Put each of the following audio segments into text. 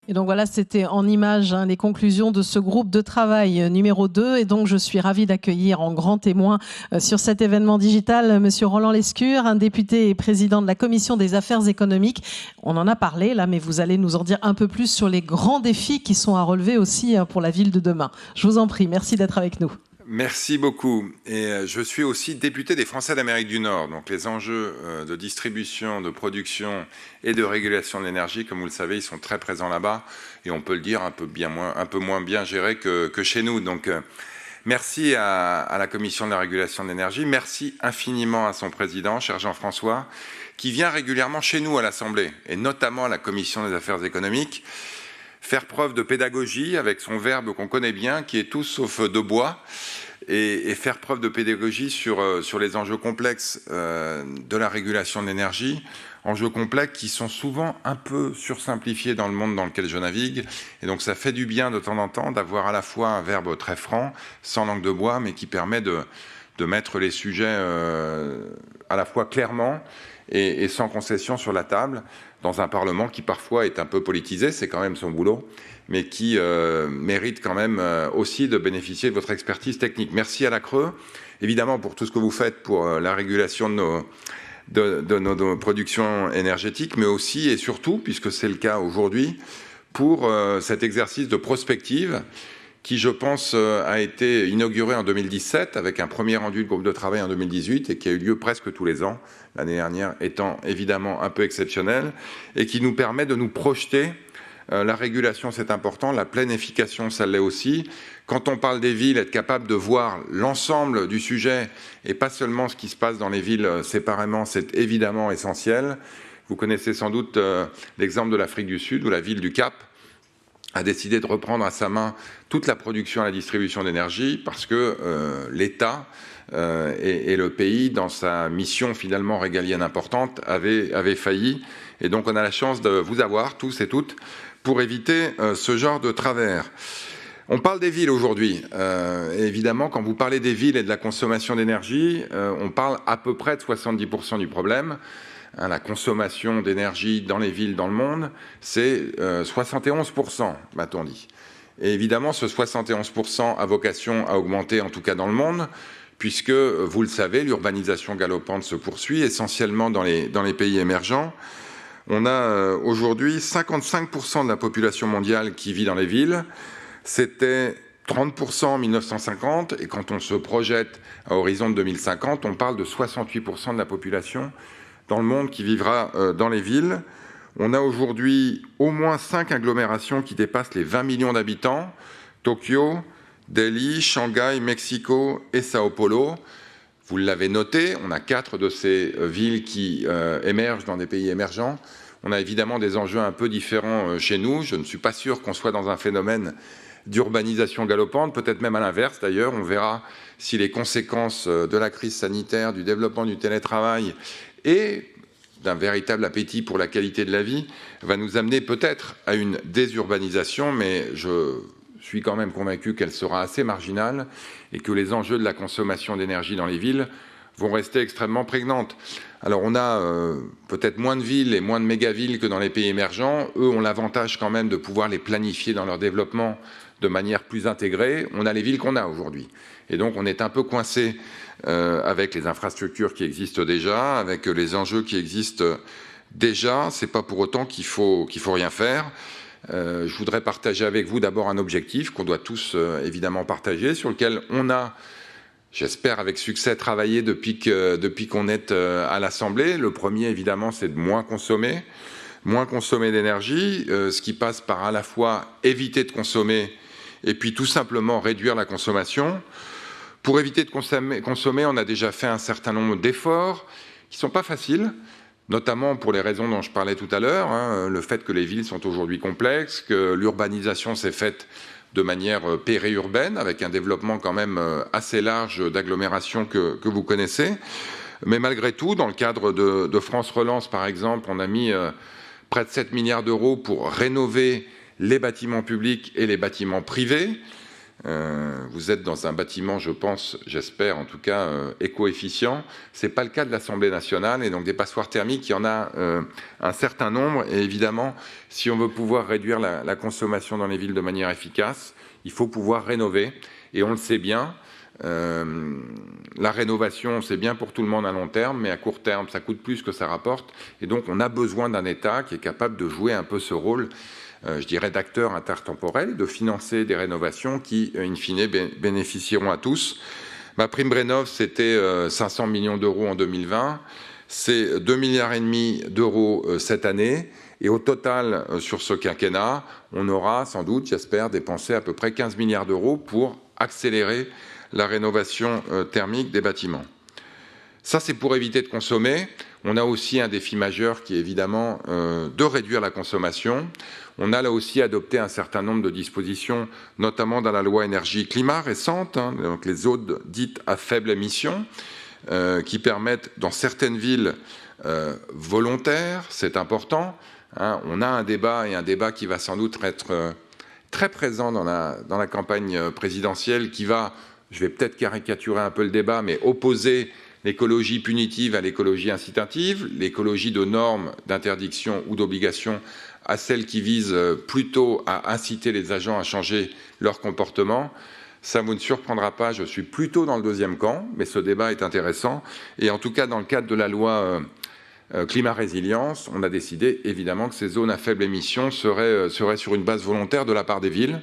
Et donc voilà, c'était en images les conclusions de ce groupe de travail numéro 2. Et donc je suis ravie d'accueillir en grand témoin sur cet événement digital Monsieur Roland Lescure, un député et président de la Commission des affaires économiques. On en a parlé là, mais vous allez nous en dire un peu plus sur les grands défis qui sont à relever aussi pour la ville de demain. Je vous en prie, merci d'être avec nous. Merci beaucoup. Et je suis aussi député des Français d'Amérique du Nord. Donc les enjeux de distribution, de production et de régulation de l'énergie, comme vous le savez, ils sont très présents là-bas. Et on peut le dire, un peu moins bien gérés que chez nous. Donc merci à la Commission de la régulation de l'énergie. Merci infiniment à son président, cher Jean-François, qui vient régulièrement chez nous à l'Assemblée, et notamment à la Commission des affaires économiques, faire preuve de pédagogie avec son verbe qu'on connaît bien, qui est tout sauf de bois, et faire preuve de pédagogie sur les enjeux complexes de la régulation de l'énergie, enjeux complexes qui sont souvent un peu sursimplifiés dans le monde dans lequel je navigue. Et donc ça fait du bien de temps en temps d'avoir à la fois un verbe très franc, sans langue de bois, mais qui permet de mettre les sujets à la fois clairement et sans concession sur la table, dans un Parlement qui parfois est un peu politisé, c'est quand même son boulot, mais qui mérite quand même aussi de bénéficier de votre expertise technique. Merci à la Creux, évidemment pour tout ce que vous faites pour la régulation de nos productions énergétiques, mais aussi et surtout, puisque c'est le cas aujourd'hui, pour cet exercice de prospective qui, je pense, a été inauguré en 2017 avec un premier rendu de groupe de travail en 2018 et qui a eu lieu presque tous les ans, l'année dernière étant évidemment un peu exceptionnelle, et qui nous permet de nous projeter. La régulation, c'est important, la planification, ça l'est aussi. Quand on parle des villes, être capable de voir l'ensemble du sujet et pas seulement ce qui se passe dans les villes séparément, c'est évidemment essentiel. Vous connaissez sans doute l'exemple de l'Afrique du Sud, où la ville du Cap a décidé de reprendre à sa main toute la production et la distribution d'énergie parce que l'État et le pays, dans sa mission finalement régalienne importante, avait failli. Et donc on a la chance de vous avoir tous et toutes pour éviter ce genre de travers. On parle des villes aujourd'hui. Évidemment, quand vous parlez des villes et de la consommation d'énergie, on parle à peu près de 70% du problème. La consommation d'énergie dans les villes dans le monde, c'est 71%, m'a-t-on dit. Et évidemment, ce 71% a vocation à augmenter, en tout cas dans le monde, puisque, vous le savez, l'urbanisation galopante se poursuit, essentiellement dans les pays émergents. On a aujourd'hui 55% de la population mondiale qui vit dans les villes. C'était 30% en 1950, et quand on se projette à horizon de 2050, on parle de 68% de la population dans le monde qui vivra dans les villes. On a aujourd'hui au moins 5 agglomérations qui dépassent les 20 millions d'habitants. Tokyo, Delhi, Shanghai, Mexico et Sao Paulo. Vous l'avez noté, on a 4 de ces villes qui émergent dans des pays émergents. On a évidemment des enjeux un peu différents chez nous. Je ne suis pas sûr qu'on soit dans un phénomène d'urbanisation galopante, peut-être même à l'inverse d'ailleurs. On verra si les conséquences de la crise sanitaire, du développement du télétravail et d'un véritable appétit pour la qualité de la vie va nous amener peut-être à une désurbanisation, mais je suis quand même convaincu qu'elle sera assez marginale et que les enjeux de la consommation d'énergie dans les villes vont rester extrêmement prégnantes. Alors on a peut-être moins de villes et moins de méga-villes que dans les pays émergents. Eux ont l'avantage quand même de pouvoir les planifier dans leur développement de manière plus intégrée. On a les villes qu'on a aujourd'hui. Et donc on est un peu coincé avec les infrastructures qui existent déjà, avec les enjeux qui existent déjà. C'est pas pour autant qu'il faut rien faire. Je voudrais partager avec vous d'abord un objectif qu'on doit tous évidemment partager, sur lequel on a, j'espère avec succès, travaillé depuis qu'on est à l'Assemblée. Le premier évidemment, c'est de moins consommer d'énergie, ce qui passe par à la fois éviter de consommer et puis tout simplement réduire la consommation. Pour éviter de consommer, on a déjà fait un certain nombre d'efforts qui ne sont pas faciles, notamment pour les raisons dont je parlais tout à l'heure, le fait que les villes sont aujourd'hui complexes, que l'urbanisation s'est faite de manière périurbaine, avec un développement quand même assez large d'agglomérations que vous connaissez. Mais malgré tout, dans le cadre de France Relance, par exemple, on a mis près de 7 milliards d'euros pour rénover les bâtiments publics et les bâtiments privés. Vous êtes dans un bâtiment, je pense, j'espère en tout cas, éco-efficient. Ce n'est pas le cas de l'Assemblée nationale, et donc des passoires thermiques, il y en a un certain nombre. Et évidemment, si on veut pouvoir réduire la consommation dans les villes de manière efficace, il faut pouvoir rénover. Et on le sait bien, la rénovation, c'est bien pour tout le monde à long terme, mais à court terme, ça coûte plus que ça rapporte. Et donc, on a besoin d'un État qui est capable de jouer un peu ce rôle, je dirais, d'acteur intertemporel, de financer des rénovations qui, in fine, bénéficieront à tous. Ma prime Rénov', c'était 500 millions d'euros en 2020. C'est 2,5 milliards d'euros cette année. Et au total, sur ce quinquennat, on aura sans doute, j'espère, dépensé à peu près 15 milliards d'euros pour accélérer la rénovation thermique des bâtiments. Ça, c'est pour éviter de consommer. On a aussi un défi majeur qui est évidemment de réduire la consommation. On a là aussi adopté un certain nombre de dispositions, notamment dans la loi énergie-climat récente, donc les zones dites à faible émission, qui permettent dans certaines villes volontaires, c'est important. On a un débat, et un débat qui va sans doute être très présent dans la campagne présidentielle, qui va, je vais peut-être caricaturer un peu le débat, mais opposer l'écologie punitive à l'écologie incitative, l'écologie de normes, d'interdiction ou d'obligation à celle qui vise plutôt à inciter les agents à changer leur comportement. Ça vous ne surprendra pas, je suis plutôt dans le deuxième camp, mais ce débat est intéressant. Et en tout cas, dans le cadre de la loi climat résilience, on a décidé évidemment que ces zones à faible émission seraient sur une base volontaire de la part des villes.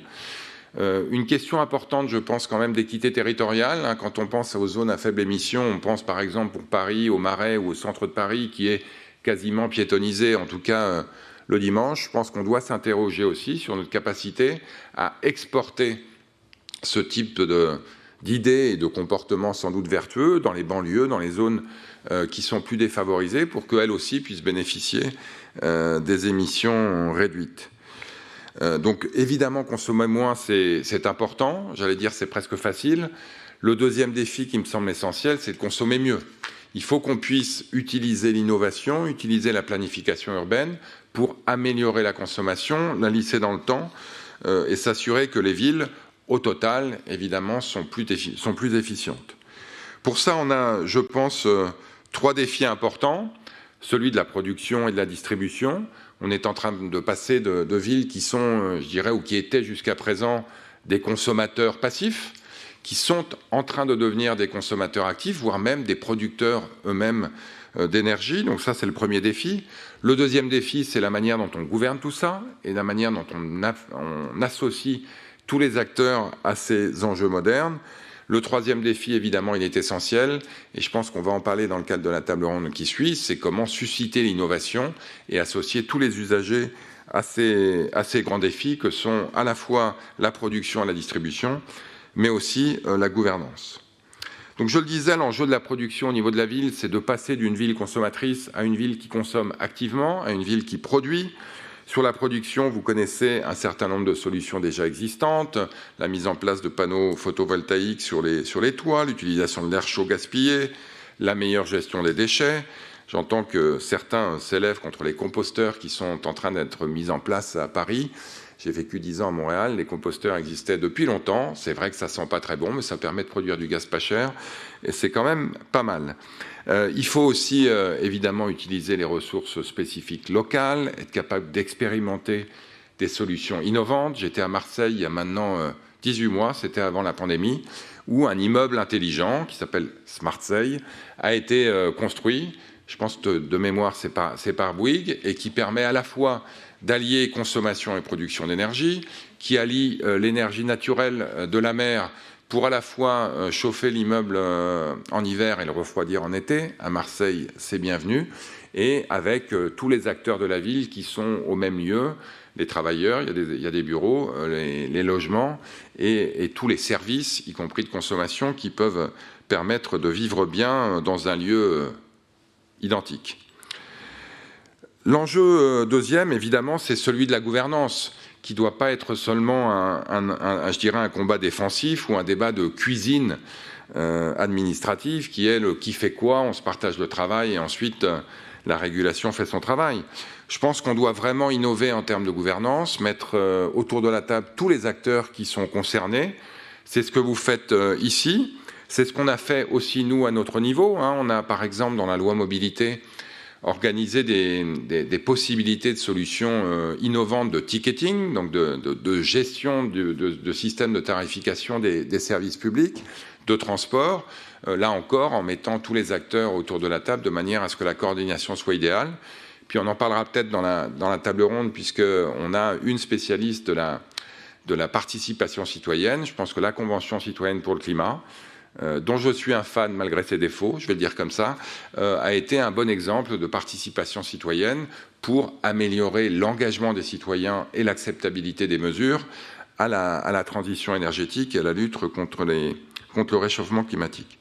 Une question importante, je pense quand même, d'équité territoriale. Quand on pense aux zones à faible émission, on pense par exemple pour Paris, au Marais ou au centre de Paris, qui est quasiment piétonnisé, en tout cas le dimanche. Je pense qu'on doit s'interroger aussi sur notre capacité à exporter ce type d'idées et de comportements sans doute vertueux dans les banlieues, dans les zones qui sont plus défavorisées, pour qu'elles aussi puissent bénéficier des émissions réduites. Donc évidemment, consommer moins, c'est important. J'allais dire, c'est presque facile. Le deuxième défi qui me semble essentiel, c'est de consommer mieux. Il faut qu'on puisse utiliser l'innovation, utiliser la planification urbaine pour améliorer la consommation, la lisser dans le temps et s'assurer que les villes, au total, évidemment, sont plus efficientes. Pour ça, on a, je pense, 3 défis importants. Celui de la production et de la distribution. On est en train de passer de villes qui sont, je dirais, ou qui étaient jusqu'à présent des consommateurs passifs, qui sont en train de devenir des consommateurs actifs, voire même des producteurs eux-mêmes d'énergie. Donc ça, c'est le premier défi. Le deuxième défi, c'est la manière dont on gouverne tout ça et la manière dont on associe tous les acteurs à ces enjeux modernes. Le troisième défi, évidemment, il est essentiel, et je pense qu'on va en parler dans le cadre de la table ronde qui suit, c'est comment susciter l'innovation et associer tous les usagers à ces grands défis que sont à la fois la production et la distribution, mais aussi la gouvernance. Donc je le disais, l'enjeu de la production au niveau de la ville, c'est de passer d'une ville consommatrice à une ville qui consomme activement, à une ville qui produit. Sur la production, vous connaissez un certain nombre de solutions déjà existantes, la mise en place de panneaux photovoltaïques sur les toits, l'utilisation de l'air chaud gaspillé, la meilleure gestion des déchets. J'entends que certains s'élèvent contre les composteurs qui sont en train d'être mis en place à Paris. J'ai vécu 10 ans à Montréal, les composteurs existaient depuis longtemps. C'est vrai que ça sent pas très bon, mais ça permet de produire du gaz pas cher, et c'est quand même pas mal. Il faut aussi évidemment utiliser les ressources spécifiques locales, être capable d'expérimenter des solutions innovantes. J'étais à Marseille il y a maintenant 18 mois, c'était avant la pandémie, où un immeuble intelligent qui s'appelle Smartseille a été construit, je pense que de mémoire c'est par Bouygues, et qui permet à la fois d'allier consommation et production d'énergie, qui allie l'énergie naturelle de la mer pour à la fois chauffer l'immeuble en hiver et le refroidir en été. À Marseille, c'est bienvenu. Et avec tous les acteurs de la ville qui sont au même lieu, les travailleurs, il y a des bureaux, les logements et tous les services, y compris de consommation, qui peuvent permettre de vivre bien dans un lieu identique. L'enjeu deuxième, évidemment, c'est celui de la gouvernance, qui ne doit pas être seulement je dirais un combat défensif ou un débat de cuisine administrative, qui est le qui fait quoi, on se partage le travail et ensuite la régulation fait son travail. Je pense qu'on doit vraiment innover en termes de gouvernance, mettre autour de la table tous les acteurs qui sont concernés, C'est ce que vous faites ici. C'est ce qu'on a fait aussi, nous, à notre niveau. On a, par exemple, dans la loi mobilité, organisé des possibilités de solutions innovantes de ticketing, donc de gestion de systèmes de tarification des services publics, de transport, là encore, en mettant tous les acteurs autour de la table de manière à ce que la coordination soit idéale. Puis on en parlera peut-être dans la table ronde, puisqu'on a une spécialiste de la participation citoyenne. Je pense que la Convention citoyenne pour le climat, dont je suis un fan malgré ses défauts, je vais le dire comme ça, a été un bon exemple de participation citoyenne pour améliorer l'engagement des citoyens et l'acceptabilité des mesures à la transition énergétique et à la lutte contre le réchauffement climatique.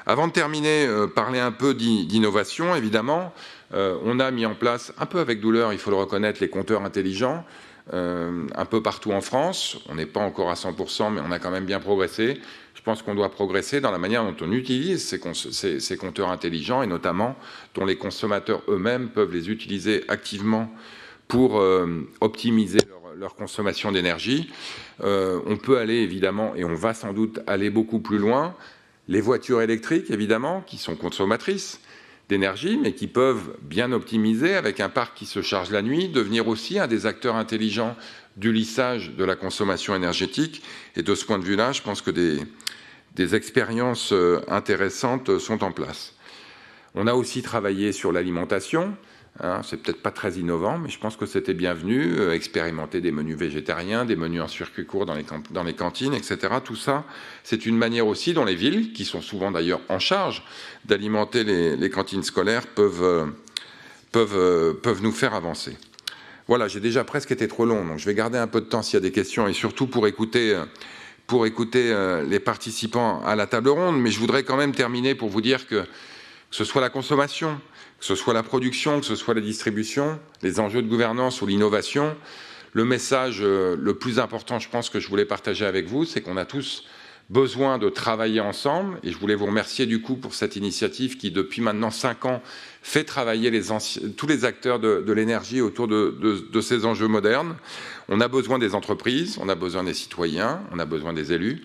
Avant de terminer, parler un peu d'innovation, évidemment, on a mis en place, un peu avec douleur, il faut le reconnaître, les compteurs intelligents, un peu partout en France. On n'est pas encore à 100%, mais on a quand même bien progressé. Je pense qu'on doit progresser dans la manière dont on utilise ces compteurs intelligents et notamment dont les consommateurs eux-mêmes peuvent les utiliser activement pour optimiser leur consommation d'énergie. On peut aller évidemment, et on va sans doute aller beaucoup plus loin, les voitures électriques évidemment, qui sont consommatrices d'énergie, mais qui peuvent bien optimiser avec un parc qui se charge la nuit, devenir aussi un des acteurs intelligents du lissage de la consommation énergétique. Et de ce point de vue-là, je pense que des expériences intéressantes sont en place. On a aussi travaillé sur l'alimentation. C'est peut-être pas très innovant, mais je pense que c'était bienvenu. Expérimenter des menus végétariens, des menus en circuit court dans les cantines, etc. Tout ça, c'est une manière aussi dont les villes, qui sont souvent d'ailleurs en charge d'alimenter les cantines scolaires, peuvent nous faire avancer. Voilà, j'ai déjà presque été trop long, donc je vais garder un peu de temps s'il y a des questions, et surtout pour écouter les participants à la table ronde. Mais je voudrais quand même terminer pour vous dire que ce soit la consommation, que ce soit la production, que ce soit la distribution, les enjeux de gouvernance ou l'innovation, le message le plus important, je pense, que je voulais partager avec vous, c'est qu'on a tous besoin de travailler ensemble. Et je voulais vous remercier du coup pour cette initiative qui, depuis maintenant 5 ans, fait travailler tous les acteurs de l'énergie autour de ces enjeux modernes. On a besoin des entreprises, on a besoin des citoyens, on a besoin des élus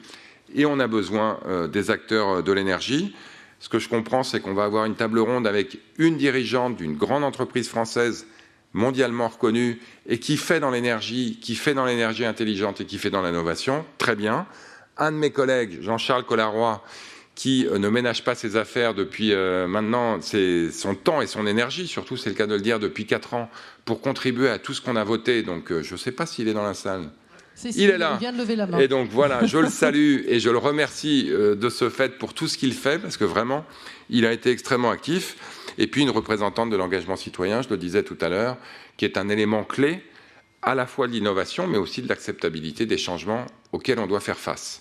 et on a besoin des acteurs de l'énergie. Ce que je comprends, c'est qu'on va avoir une table ronde avec une dirigeante d'une grande entreprise française mondialement reconnue et qui fait dans l'énergie intelligente et qui fait dans l'innovation. Très bien. Un de mes collègues, Jean-Charles Collaroy, qui ne ménage pas ses affaires depuis maintenant son temps et son énergie, surtout c'est le cas de le dire, depuis 4 ans, pour contribuer à tout ce qu'on a voté. Donc je ne sais pas s'il est dans la salle. Il est là. Il vient de lever la main. Et donc voilà, je le salue et je le remercie de ce fait pour tout ce qu'il fait, parce que vraiment, il a été extrêmement actif. Et puis une représentante de l'engagement citoyen, je le disais tout à l'heure, qui est un élément clé à la fois de l'innovation, mais aussi de l'acceptabilité des changements auxquels on doit faire face.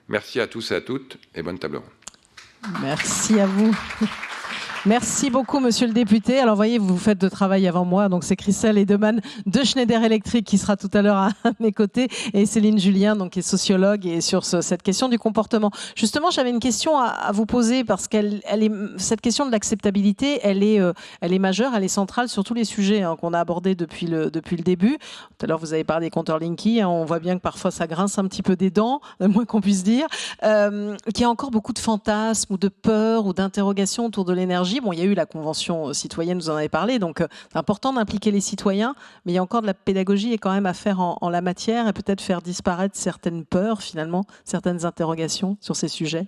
Merci à tous et à toutes et bonne table ronde. Merci à vous. Merci beaucoup, monsieur le député. Alors, voyez, vous faites de travail avant moi. Donc, c'est Christelle Edeman de Schneider Electric qui sera tout à l'heure à mes côtés et Céline Julien, donc, qui est sociologue et sur cette question du comportement. Justement, j'avais une question à vous poser parce cette question de l'acceptabilité, elle est majeure, elle est centrale sur tous les sujets qu'on a abordés depuis le début. Tout à l'heure, vous avez parlé des compteurs Linky. On voit bien que parfois, ça grince un petit peu des dents, le moins qu'on puisse dire. Qu'il y a encore beaucoup de fantasmes ou de peurs ou d'interrogations autour de l'énergie. Bon, il y a eu la Convention citoyenne, vous en avez parlé, donc c'est important d'impliquer les citoyens, mais il y a encore de la pédagogie et quand même à faire en la matière et peut-être faire disparaître certaines peurs, finalement, certaines interrogations sur ces sujets.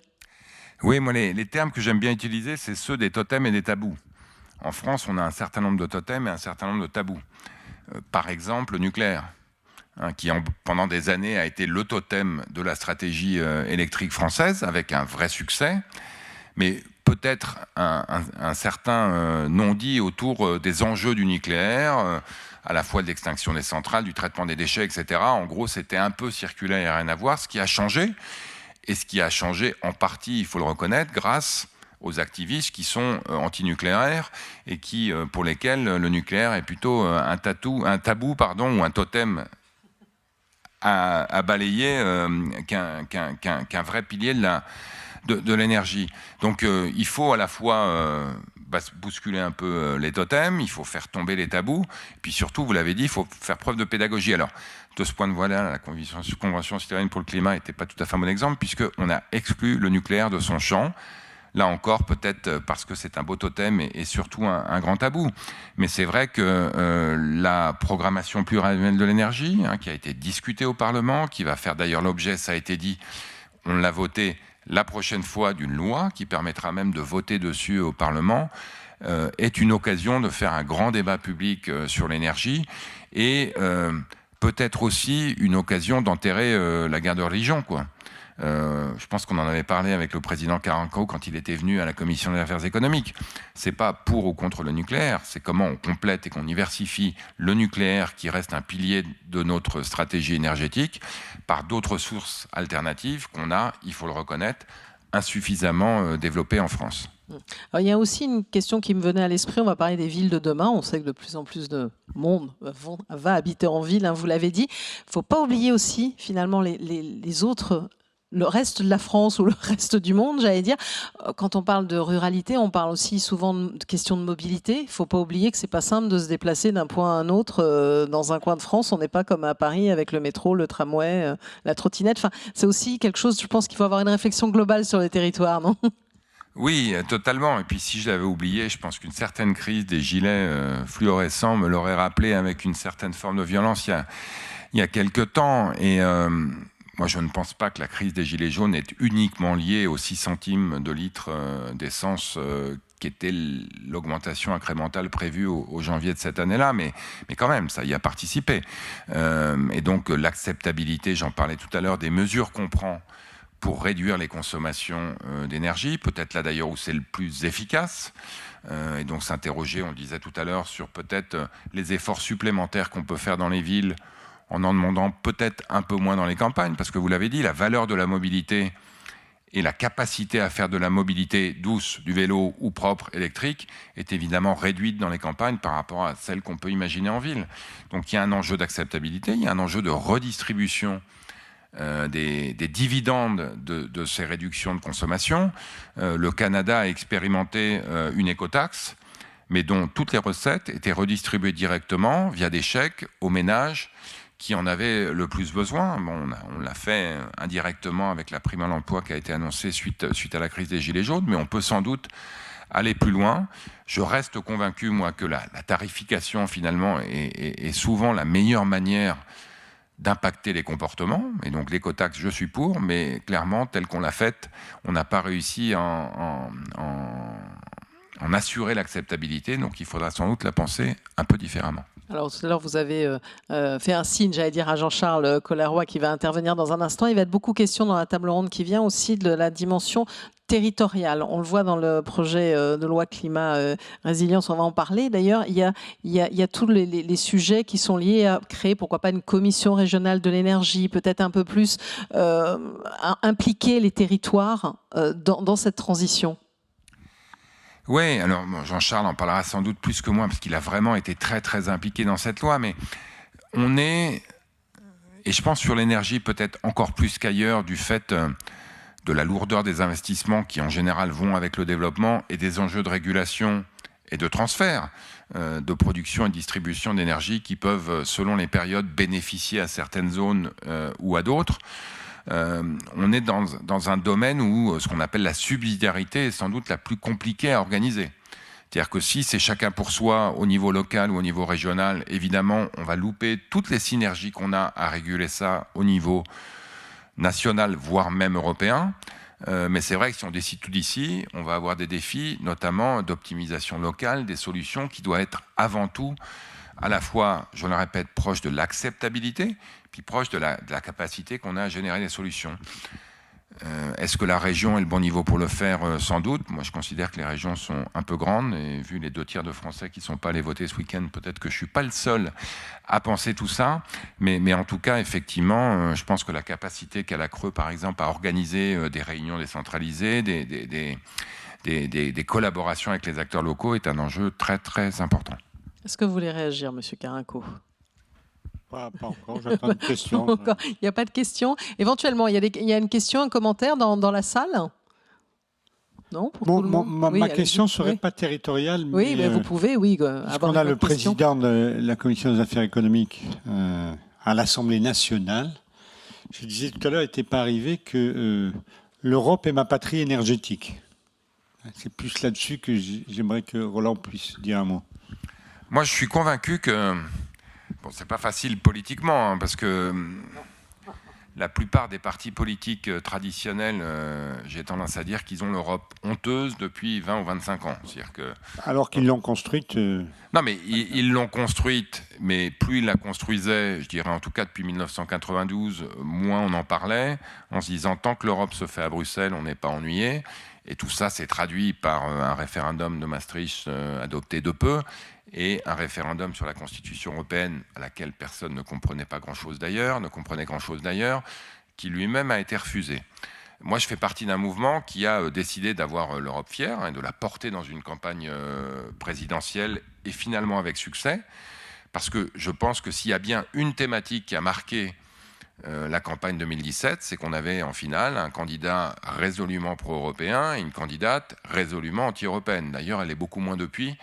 Oui, moi, les termes que j'aime bien utiliser, c'est ceux des totems et des tabous. En France, on a un certain nombre de totems et un certain nombre de tabous. Par exemple, le nucléaire, qui pendant des années a été le totem de la stratégie électrique française, avec un vrai succès, mais peut-être un certain non-dit autour des enjeux du nucléaire, à la fois de l'extinction des centrales, du traitement des déchets, etc. En gros, c'était un peu circulaire et rien à voir. Ce qui a changé, et ce qui a changé en partie, il faut le reconnaître, grâce aux activistes qui sont antinucléaires et pour lesquels le nucléaire est plutôt un tabou, ou un totem à balayer qu'un vrai pilier de l'énergie. Donc il faut à la fois bousculer un peu les totems, il faut faire tomber les tabous, et puis surtout, vous l'avez dit, il faut faire preuve de pédagogie. Alors, de ce point de vue-là, la Convention citoyenne pour le climat n'était pas tout à fait un bon exemple, puisqu'on a exclu le nucléaire de son champ. Là encore, peut-être parce que c'est un beau totem et surtout un grand tabou. Mais c'est vrai que la programmation pluriannuelle de l'énergie, qui a été discutée au Parlement, qui va faire d'ailleurs l'objet, ça a été dit, on l'a voté la prochaine fois, d'une loi qui permettra même de voter dessus au Parlement, est une occasion de faire un grand débat public sur l'énergie et peut-être aussi une occasion d'enterrer la guerre de religion, quoi. Je pense qu'on en avait parlé avec le président Carenco quand il était venu à la Commission des affaires économiques. C'est pas pour ou contre le nucléaire, c'est comment on complète et qu'on diversifie le nucléaire qui reste un pilier de notre stratégie énergétique par d'autres sources alternatives qu'on a, il faut le reconnaître, insuffisamment développées en France. Alors, il y a aussi une question qui me venait à l'esprit, on va parler des villes de demain, on sait que de plus en plus de monde va habiter en ville, vous l'avez dit. Il ne faut pas oublier aussi finalement les autres, le reste de la France ou le reste du monde, j'allais dire. Quand on parle de ruralité, on parle aussi souvent de questions de mobilité. Il ne faut pas oublier que c'est pas simple de se déplacer d'un point à un autre dans un coin de France. On n'est pas comme à Paris avec le métro, le tramway, la trottinette. Enfin, c'est aussi quelque chose, je pense qu'il faut avoir une réflexion globale sur les territoires, non ? Oui, totalement. Et puis si je l'avais oublié, je pense qu'une certaine crise des gilets fluorescents me l'aurait rappelé avec une certaine forme de violence il y a quelques temps. Et moi, je ne pense pas que la crise des gilets jaunes est uniquement liée aux 6 centimes de litre d'essence qui était l'augmentation incrémentale prévue au janvier de cette année-là, mais quand même, ça y a participé. Et donc l'acceptabilité, j'en parlais tout à l'heure, des mesures qu'on prend pour réduire les consommations d'énergie, peut-être là d'ailleurs où c'est le plus efficace, et donc s'interroger, on le disait tout à l'heure, sur peut-être les efforts supplémentaires qu'on peut faire dans les villes, en demandant peut-être un peu moins dans les campagnes, parce que vous l'avez dit, la valeur de la mobilité et la capacité à faire de la mobilité douce, du vélo ou propre, électrique, est évidemment réduite dans les campagnes par rapport à celle qu'on peut imaginer en ville. Donc il y a un enjeu d'acceptabilité, il y a un enjeu de redistribution des dividendes de ces réductions de consommation. Le Canada a expérimenté une écotaxe, mais dont toutes les recettes étaient redistribuées directement via des chèques aux ménages qui en avaient le plus besoin. Bon, on l'a fait indirectement avec la prime à l'emploi qui a été annoncée suite à la crise des Gilets jaunes, mais on peut sans doute aller plus loin. Je reste convaincu, moi, que la tarification, finalement, est souvent la meilleure manière d'impacter les comportements. Et donc l'écotaxe, je suis pour, mais clairement, telle qu'on l'a faite, on n'a pas réussi à en assurer l'acceptabilité. Donc il faudra sans doute la penser un peu différemment. Alors tout à l'heure, vous avez fait un signe, j'allais dire, à Jean-Charles Colleroy qui va intervenir dans un instant. Il va être beaucoup question dans la table ronde qui vient aussi de la dimension territoriale. On le voit dans le projet de loi climat résilience, on va en parler. D'ailleurs, il y a tous les sujets qui sont liés à créer, pourquoi pas, une commission régionale de l'énergie, peut-être un peu plus impliquer les territoires dans cette transition. Oui, alors bon, Jean-Charles en parlera sans doute plus que moi, parce qu'il a vraiment été très très impliqué dans cette loi, mais on est, et je pense sur l'énergie peut-être encore plus qu'ailleurs, du fait de la lourdeur des investissements qui en général vont avec le développement et des enjeux de régulation et de transfert de production et de distribution d'énergie qui peuvent, selon les périodes, bénéficier à certaines zones ou à d'autres. On est dans un domaine où ce qu'on appelle la subsidiarité est sans doute la plus compliquée à organiser. C'est-à-dire que si c'est chacun pour soi au niveau local ou au niveau régional, évidemment, on va louper toutes les synergies qu'on a à réguler ça au niveau national, voire même européen. Mais c'est vrai que si on décide tout d'ici, on va avoir des défis, notamment d'optimisation locale, des solutions qui doivent être avant tout à la fois, je le répète, proche de l'acceptabilité, puis proche de la capacité qu'on a à générer des solutions. Est-ce que la région est le bon niveau pour le faire? Sans doute. Moi, je considère que les régions sont un peu grandes, et vu les 2/3 de Français qui ne sont pas allés voter ce week-end, peut-être que je ne suis pas le seul à penser tout ça. Mais en tout cas, effectivement, je pense que la capacité qu'a la Creux, par exemple, à organiser des réunions décentralisées, des collaborations avec les acteurs locaux est un enjeu très, très important. Est-ce que vous voulez réagir, Monsieur Carenco? Pas encore, j'attends une question. Il n'y a pas de question. Éventuellement, il y a une question, un commentaire dans la salle? Non, pour Bon, tout le monde. ma Oui, question ne allez-y. serait Oui. pas territoriale, Oui, mais vous pouvez, oui, parce avoir qu'on a une le autre question. président de la Commission des affaires économiques à l'Assemblée nationale. Je disais tout à l'heure, il n'était pas arrivé que l'Europe est ma patrie énergétique. C'est plus là-dessus que j'aimerais que Roland puisse dire un mot. Moi, je suis convaincu que, bon, c'est pas facile politiquement, hein, parce que la plupart des partis politiques traditionnels, j'ai tendance à dire qu'ils ont l'Europe honteuse depuis 20 ou 25 ans. C'est-à-dire que, Alors qu'ils l'ont construite. non, mais ils l'ont construite, mais plus ils la construisaient, je dirais en tout cas depuis 1992, moins on en parlait, en se disant tant que l'Europe se fait à Bruxelles, on n'est pas ennuyé. Et tout ça s'est traduit par un référendum de Maastricht adopté de peu, et un référendum sur la Constitution européenne, à laquelle personne ne comprenait grand-chose d'ailleurs, qui lui-même a été refusé. Moi, je fais partie d'un mouvement qui a décidé d'avoir l'Europe fière, hein, de la porter dans une campagne présidentielle, et finalement avec succès, parce que je pense que s'il y a bien une thématique qui a marqué la campagne 2017, c'est qu'on avait en finale un candidat résolument pro-européen et une candidate résolument anti-européenne. D'ailleurs, elle est beaucoup moins depuis.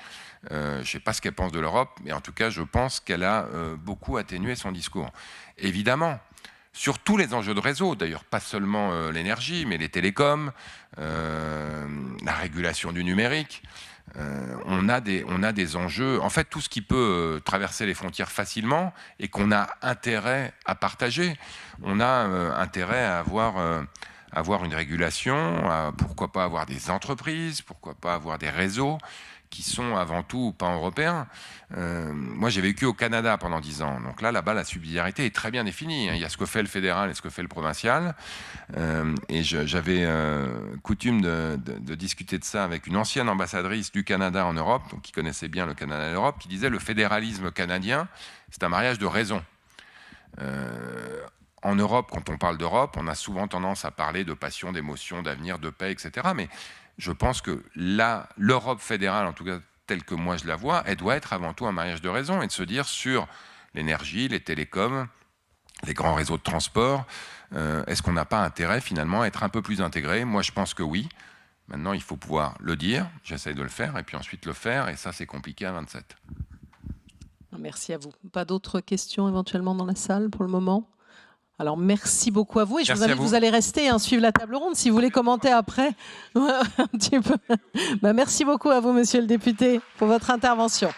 Je ne sais pas ce qu'elle pense de l'Europe, mais en tout cas, je pense qu'elle a beaucoup atténué son discours. Évidemment, sur tous les enjeux de réseau, d'ailleurs pas seulement l'énergie, mais les télécoms, la régulation du numérique, on a des enjeux, en fait tout ce qui peut traverser les frontières facilement et qu'on a intérêt à partager. On a intérêt à avoir une régulation, pourquoi pas avoir des entreprises, pourquoi pas avoir des réseaux qui sont avant tout pan-européens. Moi, j'ai vécu au Canada pendant 10 ans. Donc là-bas, la subsidiarité est très bien définie. Il y a ce que fait le fédéral et ce que fait le provincial. Et j'avais coutume de discuter de ça avec une ancienne ambassadrice du Canada en Europe, donc qui connaissait bien le Canada et l'Europe, qui disait le fédéralisme canadien, c'est un mariage de raison. En Europe, quand on parle d'Europe, on a souvent tendance à parler de passion, d'émotion, d'avenir, de paix, etc. Mais je pense que l'Europe fédérale, en tout cas telle que moi je la vois, elle doit être avant tout un mariage de raison et de se dire sur l'énergie, les télécoms, les grands réseaux de transport, est-ce qu'on n'a pas intérêt finalement à être un peu plus intégré? Moi je pense que oui. Maintenant il faut pouvoir le dire, j'essaye de le faire, et puis ensuite le faire, et ça c'est compliqué à 27. Merci à vous. Pas d'autres questions éventuellement dans la salle pour le moment? Alors, merci beaucoup à vous. Et je vous invite, vous allez rester, suivre la table ronde si vous voulez commenter après. Un petit peu. Merci beaucoup à vous, monsieur le député, pour votre intervention.